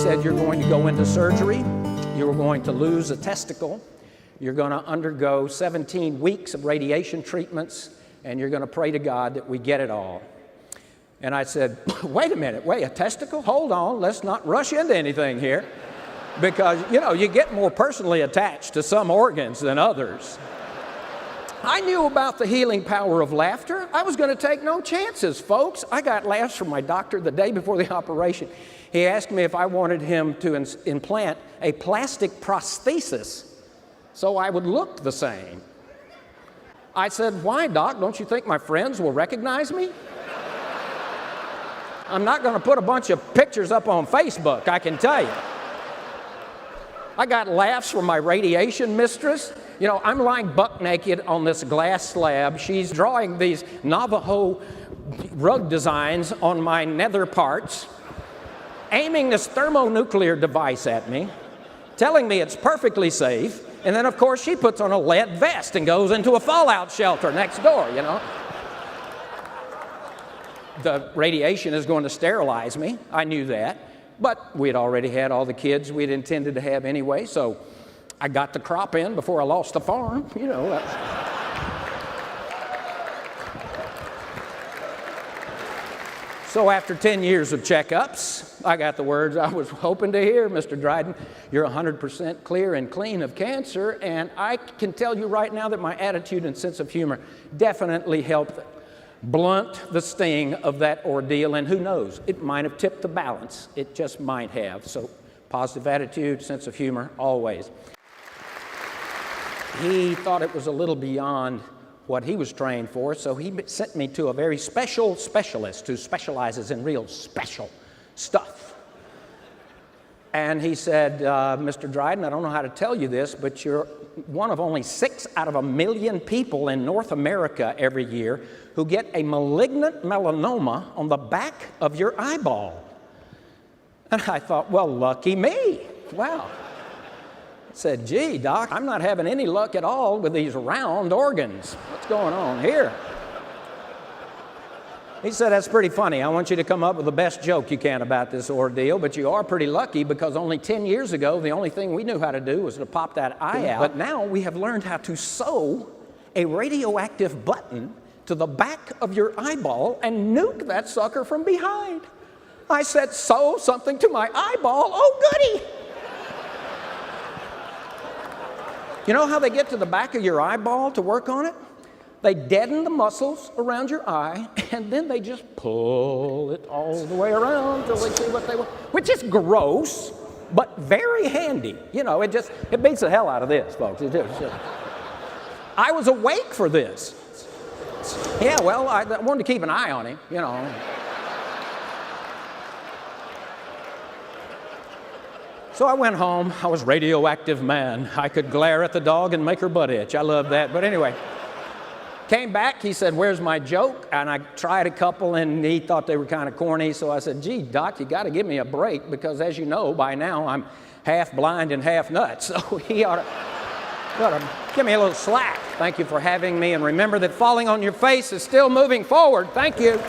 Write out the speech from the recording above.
said, you're going to go into surgery, you're going to lose a testicle, you're going to undergo 17 weeks of radiation treatments, and you're going to pray to God that we get it all. And I said, wait a minute, a testicle? Hold on, let's not rush into anything here. Because, you get more personally attached to some organs than others. I knew about the healing power of laughter. I was going to take no chances, folks. I got laughs from my doctor the day before the operation. He asked me if I wanted him to implant a plastic prosthesis so I would look the same. I said, why, Doc? Don't you think my friends will recognize me? I'm not going to put a bunch of pictures up on Facebook, I can tell you. I got laughs from my radiation mistress. I'm lying buck naked on this glass slab. She's drawing these Navajo rug designs on my nether parts, aiming this thermonuclear device at me, telling me it's perfectly safe. And then, of course, she puts on a lead vest and goes into a fallout shelter next door, The radiation is going to sterilize me. I knew that. But we'd already had all the kids we'd intended to have anyway, so I got the crop in before I lost the farm, So after 10 years of checkups, I got the words I was hoping to hear, Mr. Dryden. You're 100% clear and clean of cancer, and I can tell you right now that my attitude and sense of humor definitely helped blunt the sting of that ordeal, and who knows, it might have tipped the balance. It just might have. So positive attitude, sense of humor, always. He thought it was a little beyond what he was trained for, so he sent me to a very special specialist who specializes in real special stuff. And he said, Mr. Dryden, I don't know how to tell you this, but you're one of only 6 out of 1 million people in North America every year who get a malignant melanoma on the back of your eyeball. And I thought, well, lucky me. Wow. I said, gee, Doc, I'm not having any luck at all with these round organs. What's going on here? He said, that's pretty funny. I want you to come up with the best joke you can about this ordeal, but you are pretty lucky because only 10 years ago, the only thing we knew how to do was to pop that eye out. But now we have learned how to sew a radioactive button to the back of your eyeball and nuke that sucker from behind. I said, sew something to my eyeball? Oh, goody! You know how they get to the back of your eyeball to work on it? They deaden the muscles around your eye, and then they just pull it all the way around until they see what they want, which is gross, but very handy. It beats the hell out of this, folks. It is. I was awake for this. Yeah, well, I wanted to keep an eye on him, So I went home. I was radioactive man. I could glare at the dog and make her butt itch. I loved that. But anyway, came back. He said, where's my joke? And I tried a couple, and he thought they were kind of corny. So I said, gee, Doc, you got to give me a break because, as you know, by now I'm half blind and half nuts. So he ought to give me a little slack. Thank you for having me. And remember that falling on your face is still moving forward. Thank you.